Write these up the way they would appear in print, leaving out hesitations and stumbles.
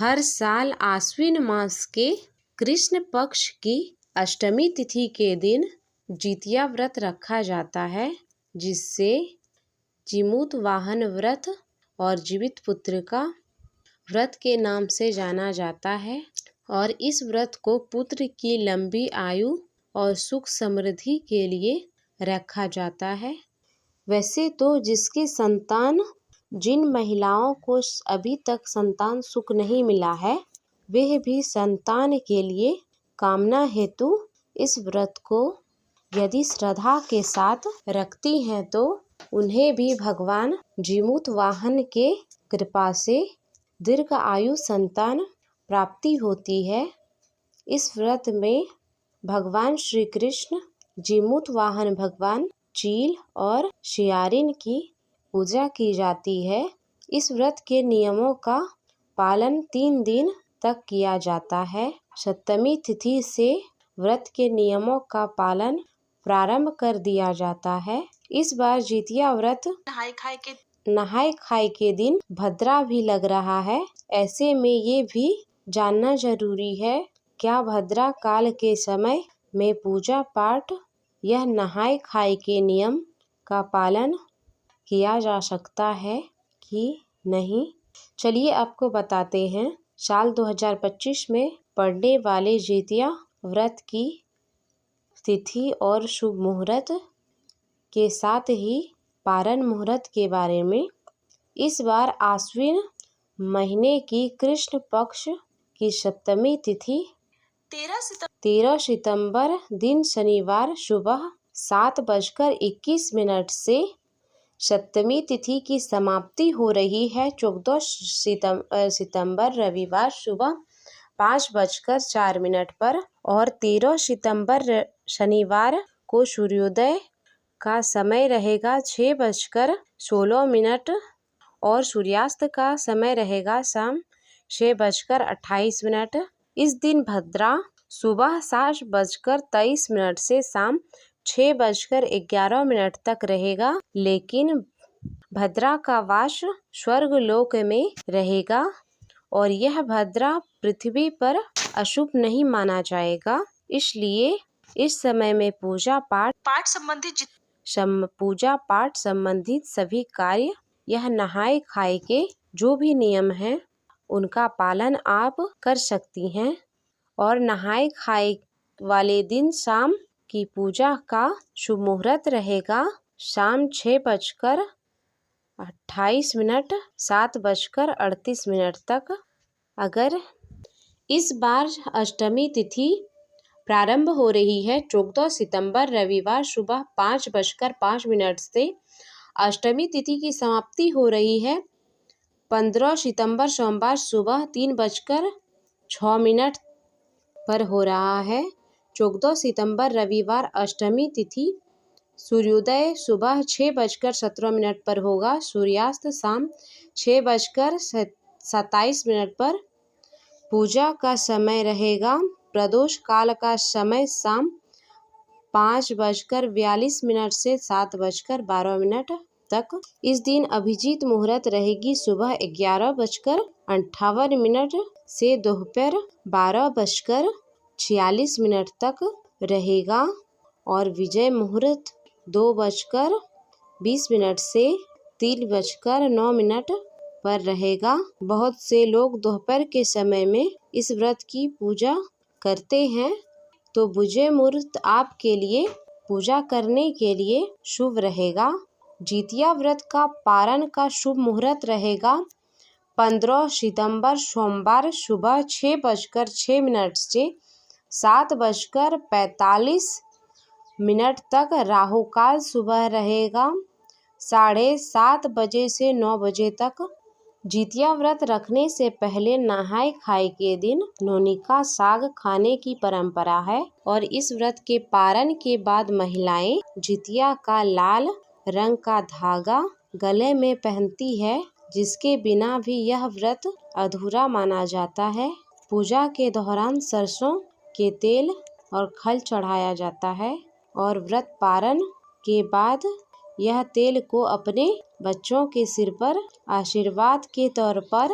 हर साल आश्विन मास के कृष्ण पक्ष की अष्टमी तिथि के दिन जितिया व्रत रखा जाता है, जिससे जीमूत वाहन व्रत और जीवित पुत्र का व्रत के नाम से जाना जाता है। और इस व्रत को पुत्र की लंबी आयु और सुख समृद्धि के लिए रखा जाता है। वैसे तो जिन महिलाओं को अभी तक संतान सुख नहीं मिला है, वह भी संतान के लिए कामना हेतु इस व्रत को यदि श्रद्धा के साथ रखती हैं तो उन्हें भी भगवान जीमूत वाहन के कृपा से दीर्घ आयु संतान प्राप्ति होती है। इस व्रत में भगवान श्री कृष्ण, जीमूत वाहन भगवान चील और शियारिन की पूजा की जाती है। इस व्रत के नियमों का पालन 3 दिन तक किया जाता है। सप्तमी तिथि से व्रत के नियमों का पालन प्रारंभ कर दिया जाता है। इस बार जितिया व्रत नहाय खाए के दिन भद्रा भी लग रहा है। ऐसे में ये भी जानना जरूरी है, क्या भद्रा काल के समय में पूजा पाठ यह नहाय खाए के नियम का पालन किया जा सकता है कि नहीं। चलिए आपको बताते हैं। साल 2025 में पड़ने वाले जितिया व्रत की तिथि और शुभ मुहूर्त के साथ ही पारण मुहूर्त के बारे में। इस बार आश्विन महीने की कृष्ण पक्ष की सप्तमी तिथि 13 सितंबर दिन शनिवार सुबह 7:21 से सप्तमी तिथि की समाप्ति हो रही है। 14 सितंबर रविवार सुबह 5:04 पर और 13 सितंबर शनिवार को सूर्योदय का समय रहेगा 6:16 और सूर्यास्त का समय रहेगा शाम 6:28। इस दिन भद्रा सुबह 7:23 से शाम 6:11 तक रहेगा, लेकिन भद्रा का वास स्वर्गलोक में रहेगा और यह भद्रा पृथ्वी पर अशुभ नहीं माना जाएगा। इसलिए इस समय में पूजा पाठ संबंधित सभी कार्य, यह नहाए खाए के जो भी नियम हैं उनका पालन आप कर सकती हैं। और नहाए खाए वाले दिन शाम की पूजा का शुभ मुहूर्त रहेगा शाम 6:28 7:38 तक। अगर इस बार अष्टमी तिथि प्रारंभ हो रही है 14 सितंबर रविवार सुबह 5:05 से। अष्टमी तिथि की समाप्ति हो रही है 15 सितंबर सोमवार सुबह 3:06 पर हो रहा है। 14 सितंबर रविवार अष्टमी तिथि सूर्योदय सुबह 6:17 पर होगा, सूर्यास्त शाम 6:27 पर। पूजा का समय रहेगा, प्रदोष काल का समय शाम 5:42 से 7:12 तक। इस दिन अभिजीत मुहूर्त रहेगी सुबह 11:58 से दोपहर 12:46 तक रहेगा और विजय मुहूर्त 2:20 से 3:09 पर रहेगा। बहुत से लोग दोपहर के समय में इस व्रत की पूजा करते हैं, तो विजय मुहूर्त आपके लिए पूजा करने के लिए शुभ रहेगा। जितिया व्रत का पारण का शुभ मुहूर्त रहेगा 15 सितंबर सोमवार सुबह 6:06 से 7:45 तक। राहु काल सुबह रहेगा 7:30 बजे से 9 बजे तक। जितिया व्रत रखने से पहले नहाय खाए के दिन नोनिका साग खाने की परंपरा है और इस व्रत के पारण के बाद महिलाएं जितिया का लाल रंग का धागा गले में पहनती है, जिसके बिना भी यह व्रत अधूरा माना जाता है। पूजा के दौरान सरसों के तेल और खल चढ़ाया जाता है और व्रत पारण के बाद यह तेल को अपने बच्चों के सिर पर आशीर्वाद के तौर पर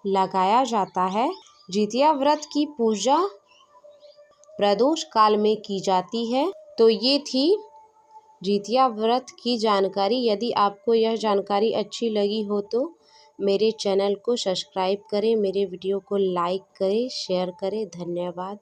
लगाया जाता है। जितिया व्रत की पूजा प्रदोष काल में की जाती है। तो ये थी जितिया व्रत की जानकारी। यदि आपको यह जानकारी अच्छी लगी हो तो मेरे चैनल को सब्सक्राइब करें, मेरे वीडियो को लाइक करें, शेयर करें। धन्यवाद।